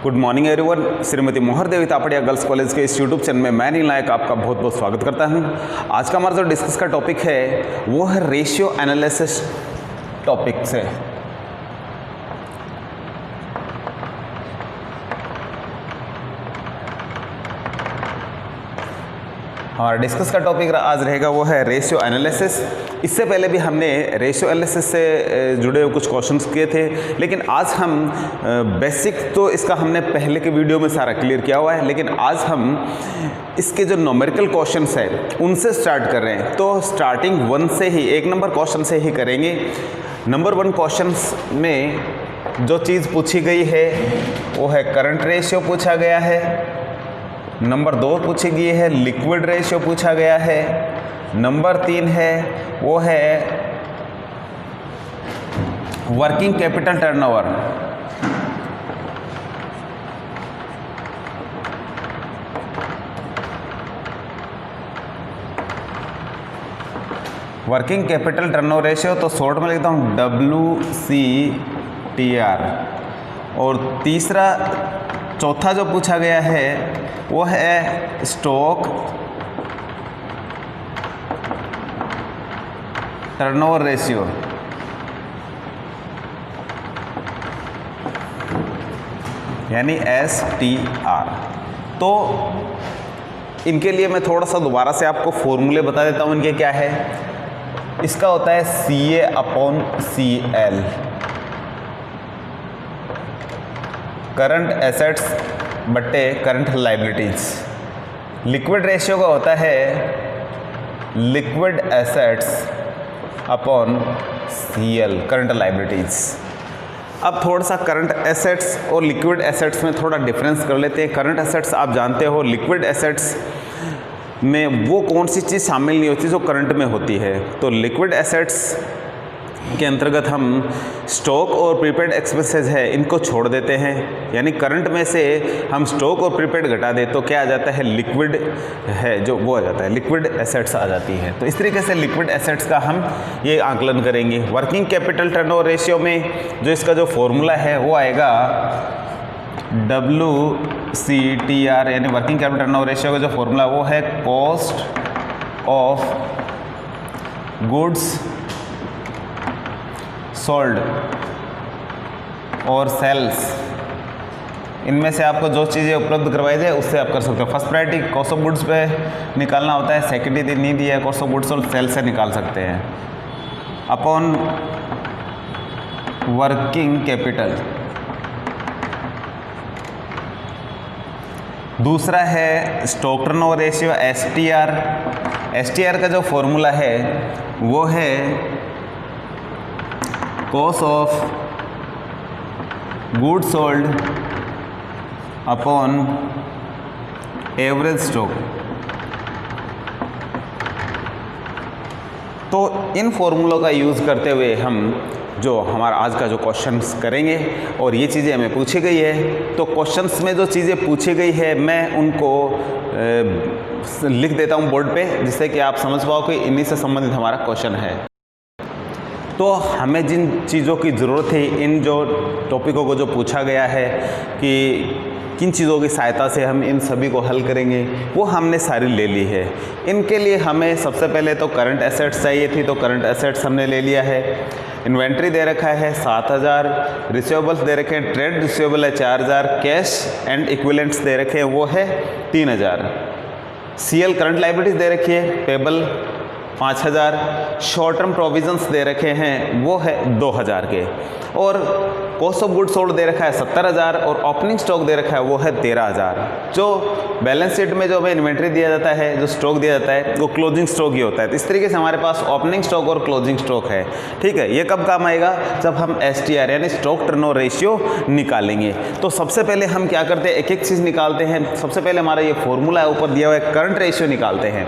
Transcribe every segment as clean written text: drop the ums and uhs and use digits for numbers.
Good morning everyone. Shrimati मोहर देवी Tapadia girls college के इस यूट्यूब चैनल में मैं नील नायक आपका बहुत बहुत स्वागत करता हूं। आज का हमारा जो डिस्कस का टॉपिक है वो है रेशियो एनालिसिस टॉपिक से। हमारा डिस्कस का टॉपिक आज रहेगा वो है रेशियो एनालिसिस। इससे पहले भी हमने रेशियो एनालिसिस से जुड़े हुए कुछ क्वेश्चंस किए थे, लेकिन आज हम बेसिक तो इसका हमने पहले के वीडियो में सारा क्लियर किया हुआ है, लेकिन आज हम इसके जो न्यूमेरिकल क्वेश्चंस है उनसे स्टार्ट कर रहे हैं। तो स्टार्टिंग 1 से ही 1 नंबर क्वेश्चन से ही करेंगे। नंबर 1 क्वेश्चंस में जो चीज़ पूछी गई है वो है करंट रेशियो पूछा गया है। नंबर 2 पूछी गई है लिक्विड रेशियो पूछा गया है। नंबर 3 है वो है working capital turnover. Working capital turnover ratio तो शॉर्ट में लिखता हूँ WCTR। और चौथा जो पूछा गया है वो है स्टॉक टर्नओवर रेशियो। यानी STR। तो इनके लिए मैं थोड़ा सा दोबारा से आपको फॉर्मूले बता देता हूँ। इनके क्या है, इसका होता है CA/CL, करंट एसेट्स बट्टे करंट लाइबिलिटीज। लिक्विड रेशियो का होता है liquid assets upon CL, current liabilities. अब थोड़ा सा करंट एसेट्स और लिक्विड एसेट्स में थोड़ा डिफरेंस कर लेते हैं। करंट एसेट्स आप जानते हो, लिक्विड एसेट्स में वो कौन सी चीज़ शामिल नहीं होती जो करंट में होती है। तो लिक्विड एसेट्स के अंतर्गत हम स्टॉक और प्रीपेड एक्सपेंसेस है इनको छोड़ देते हैं। यानी करंट में से हम स्टॉक और प्रीपेड घटा दें तो क्या आ जाता है, लिक्विड है जो वो आ जाता है, लिक्विड एसेट्स आ जाती है। तो इस तरीके से लिक्विड एसेट्स का हम ये आंकलन करेंगे। वर्किंग कैपिटल टर्नओवर रेशियो में जो इसका जो फॉर्मूला है वो आएगा WCTR, यानी वर्किंग कैपिटल टर्नओवर रेशियो का जो फॉर्मूला वो है कॉस्ट ऑफ गुड्स सोल्ड और सेल्स। इनमें से आपको जो चीज़ें उपलब्ध करवाई जाए उससे आप कर सकते हो। First priority cost of goods पे निकालना होता है, सेकेंडरी नहीं दिया है, कॉस्ट ऑफ गुड्स और सेल से निकाल सकते हैं अपॉन वर्किंग कैपिटल। दूसरा है stock turnover ratio STR। STR का जो फॉर्मूला है वो है cost of goods sold upon average stock. तो इन फॉर्मूलों का यूज़ करते हुए हम जो हमारा आज का जो क्वेश्चंस करेंगे, और ये चीज़ें हमें पूछी गई है, तो क्वेश्चंस में जो चीज़ें पूछी गई है मैं उनको लिख देता हूँ बोर्ड पे, जिससे कि आप समझ पाओ कि इन्हीं से संबंधित हमारा क्वेश्चन है। तो हमें जिन चीज़ों की ज़रूरत है, इन जो टॉपिकों को जो पूछा गया है कि किन चीज़ों की सहायता से हम इन सभी को हल करेंगे, वो हमने सारी ले ली है। इनके लिए हमें सबसे पहले तो करंट एसेट्स चाहिए थी, तो करंट एसेट्स हमने ले लिया है। इन्वेंट्री दे रखा है 7000, रिसीवेबल्स दे रखे हैं, ट्रेड रिसीवेबल है 4000, कैश एंड इक्विवेलेंट्स दे रखे हैं वो है 3000। CL करंट लाइबिलिटीज दे रखी है, पेबल 5000, शॉर्ट टर्म प्रोविजंस दे रखे हैं वो है 2000 के, और कॉस्ट ऑफ गुड्स सोल्ड दे रखा है 70000, और ओपनिंग स्टॉक दे रखा है वो है 13000। जो बैलेंस शीट में जो हमें इन्वेंट्री दिया जाता है, जो स्टॉक दिया जाता है, वो क्लोजिंग स्टॉक ही होता है। तो इस तरीके से हमारे पास ओपनिंग स्टॉक और क्लोजिंग स्टॉक है। ठीक है, ये कब काम आएगा, जब हम STR यानी स्टॉक टर्नओवर रेशियो निकालेंगे। तो सबसे पहले हम क्या करते हैं, एक एक चीज़ निकालते हैं। सबसे पहले हमारा ये फॉर्मूला है ऊपर दिया हुआ है, करंट रेशियो निकालते हैं।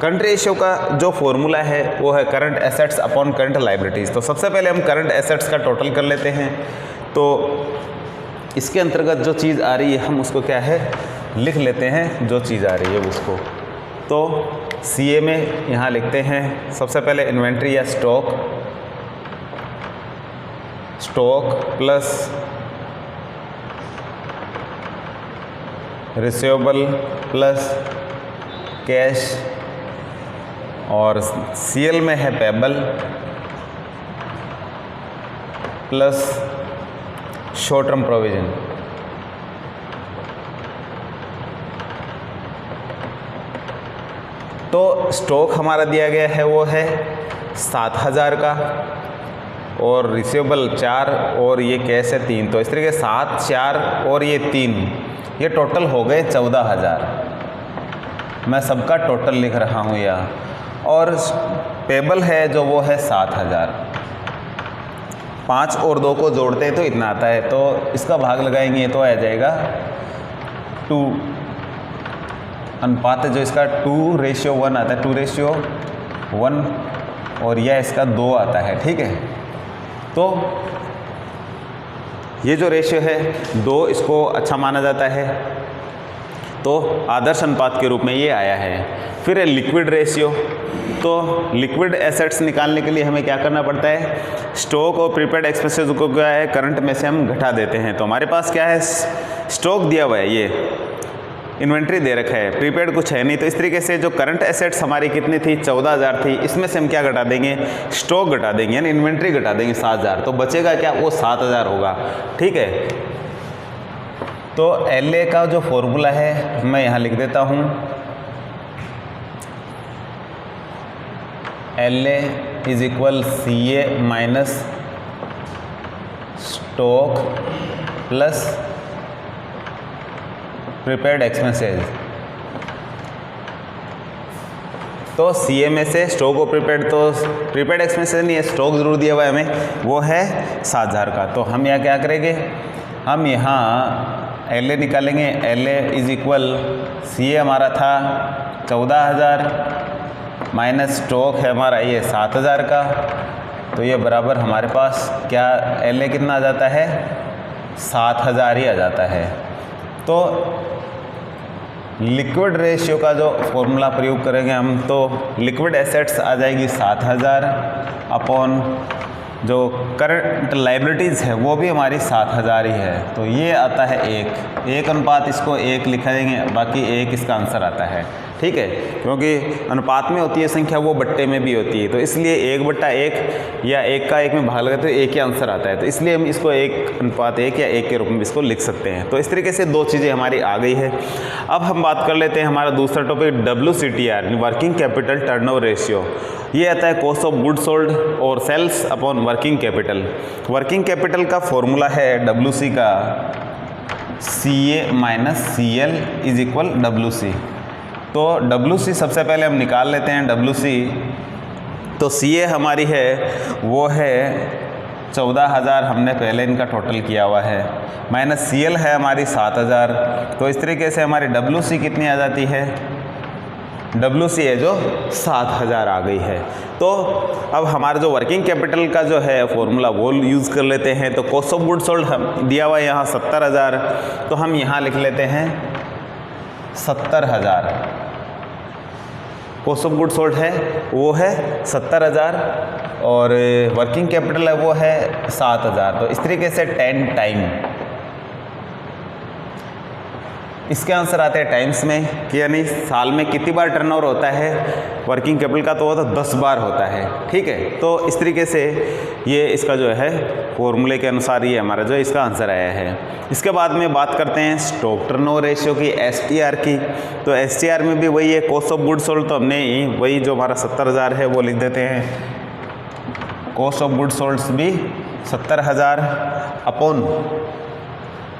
करंट रेशियो का जो फॉर्मूला है वो है current assets upon current liabilities. तो सबसे पहले हम करंट एसेट्स का टोटल कर लेते हैं। तो इसके अंतर्गत जो चीज़ आ रही है हम उसको क्या है लिख लेते हैं, जो चीज़ आ रही है उसको। तो CA में यहाँ लिखते हैं सबसे पहले इन्वेंट्री या stock plus receivable plus cash, और CL में है payable plus short term provision. तो स्टॉक हमारा दिया गया है वो है 7,000 का, और रिसीवेबल 4 और ये कैश है 3। तो इस तरीके 7, 4 और ये 3, ये टोटल हो गए 14,000। मैं सबका टोटल लिख रहा हूँ यहाँ। और पेबल है जो वो है 7,000। 5 और 2 को जोड़ते हैं तो इतना आता है, तो इसका भाग लगाएंगे तो आ जाएगा 2। अनुपात जो इसका 2:1 आता है, 2:1, और यह इसका 2 आता है। ठीक है, तो ये जो रेशियो है 2, इसको अच्छा माना जाता है, तो आदर्श अनुपात के रूप में ये आया है। फिर है लिक्विड रेशियो। तो लिक्विड एसेट्स निकालने के लिए हमें क्या करना पड़ता है, स्टॉक और प्रीपेड एक्सपेंसेस को क्या है करंट में से हम घटा देते हैं। तो हमारे पास क्या है, स्टॉक दिया हुआ है, ये इन्वेंट्री दे रखा है, प्रीपेड कुछ है नहीं। तो इस तरीके से जो करंट एसेट्स हमारी कितनी थी, 14,000 थी, इसमें से हम क्या घटा देंगे, स्टॉक घटा देंगे, यानी इन्वेंट्री घटा देंगे 7,000। तो बचेगा क्या, वो 7,000 होगा। ठीक है, तो LA का जो फॉर्मूला है मैं यहाँ लिख देता हूँ, LA is equal CA minus stock plus prepaid expenses. तो CA में से स्टॉक और प्रीपेड, तो प्रीपेड एक्सपेंसेस नहीं है, स्टॉक जरूर दिया हुआ है हमें, वो है 7,000 का। तो हम यहाँ क्या करेंगे, हम यहाँ LA निकालेंगे। LA इज इक्वल CA हमारा था 14,000 माइनस स्टॉक है हमारा ये 7,000 का, तो ये बराबर हमारे पास क्या LA कितना आ जाता है, 7,000 ही आ जाता है। तो लिक्विड रेशियो का जो फॉर्मूला प्रयोग करेंगे हम, तो लिक्विड एसेट्स आ जाएगी 7,000 अपॉन जो करंट लाइबिलिटीज़ है वो भी हमारी 7,000 ही है। तो ये आता है 1 अनुपात, इसको 1 लिखा देंगे, बाकी 1 इसका आंसर आता है। ठीक है, क्योंकि अनुपात में होती है संख्या, वो बट्टे में भी होती है, तो इसलिए 1/1 या 1 का 1 में भाग लगाते तो 1 ही आंसर आता है। तो इसलिए हम इसको 1:1 या 1 के रूप में इसको लिख सकते हैं। तो इस तरीके से 2 चीज़ें हमारी आ गई है। अब हम बात कर लेते हैं हमारा दूसरा topic WCTR, working capital turnover ratio. ये आता है कॉस्ट ऑफ गुड सोल्ड और sales upon working capital. Working capital का फॉर्मूला है WC का CA minus CL is equal WC। तो WC सबसे पहले हम निकाल लेते हैं। WC तो CA हमारी है वो है 14,000, हमने पहले इनका टोटल किया हुआ है, माइनस CL है हमारी 7,000। तो इस तरीके से हमारी WC कितनी आ जाती है, WC है जो 7,000 आ गई है। तो अब हमारा जो वर्किंग कैपिटल का जो है फॉर्मूला वो यूज़ कर लेते हैं। तो कॉस्ट ऑफ गुड सोल्ड दिया हुआ है यहाँ 70,000, तो हम यहाँ लिख लेते हैं 70,000। कॉस्ट ऑफ गुड सोल्ड है वो है 70,000 और वर्किंग कैपिटल है वो है 7,000। तो इस तरीके से 10 टाइम इसके आंसर आते हैं टाइम्स में, कि यानी साल में कितनी बार टर्नओवर होता है वर्किंग कैपिटल का, तो वो तो 10 बार होता है। ठीक है, तो इस तरीके से ये इसका जो है फॉर्मूले के अनुसार ये हमारा जो इसका आंसर आया है। इसके बाद में बात करते हैं स्टॉक टर्नओवर रेशियो की, STR की। तो STR में भी वही है, कॉस्ट ऑफ गुड सोल्ड, तो हमने वही जो हमारा 70,000 है वो लिख देते हैं। कॉस्ट ऑफ गुड सोल्ड भी 70,000 अपॉन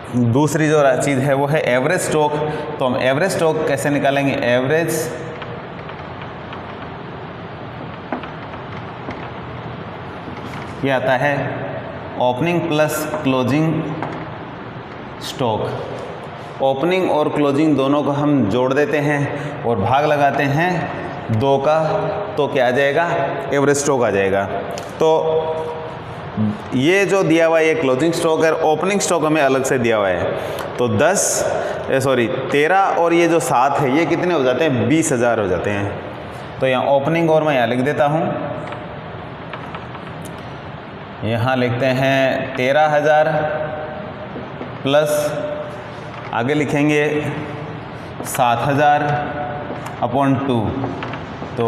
दूसरी जो चीज़ है वो है एवरेज स्टॉक। तो हम एवरेज स्टॉक कैसे निकालेंगे, एवरेज ये आता है opening plus closing stock. Opening और क्लोजिंग दोनों को हम जोड़ देते हैं और भाग लगाते हैं 2 का, तो क्या आ जाएगा, एवरेज स्टॉक आ जाएगा। तो ये जो दिया हुआ है ये क्लोजिंग स्टॉक है, ओपनिंग स्टॉक हमें अलग से दिया हुआ है। तो 13 और ये जो 7 है ये कितने हो जाते हैं, 20,000 हो जाते हैं। तो यहाँ ओपनिंग और मैं यहाँ लिख देता हूँ, यहाँ लिखते हैं 13,000 प्लस आगे लिखेंगे 7000 अपॉन 2, तो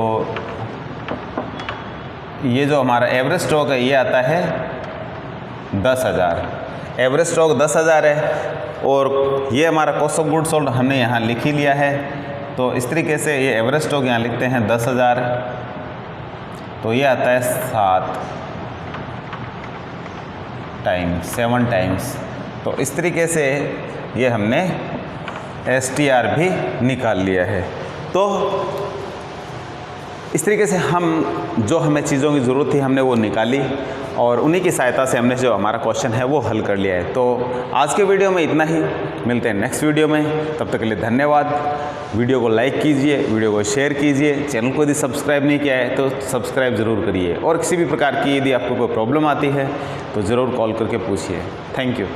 ये जो हमारा एवरेज स्टॉक है ये आता है 10,000। एवरेज स्टॉक 10,000 है और ये हमारा कॉस्ट ऑफ गुड सोल्ड हमने यहाँ लिख ही लिया है। तो इस तरीके से ये एवरेज स्टॉक यहाँ लिखते हैं 10,000, तो ये आता है 7 टाइम्स। तो इस तरीके से ये हमने STR भी निकाल लिया है। तो इस तरीके से हम जो हमें चीज़ों की ज़रूरत थी हमने वो निकाली और उन्हीं की सहायता से हमने जो हमारा क्वेश्चन है वो हल कर लिया है। तो आज के वीडियो में इतना ही, मिलते हैं नेक्स्ट वीडियो में, तब तक के लिए धन्यवाद। वीडियो को लाइक कीजिए, वीडियो को शेयर कीजिए, चैनल को यदि सब्सक्राइब नहीं किया है तो सब्सक्राइब ज़रूर करिए और किसी भी प्रकार की यदि आपको कोई प्रॉब्लम आती है तो ज़रूर कॉल करके पूछिए। Thank you.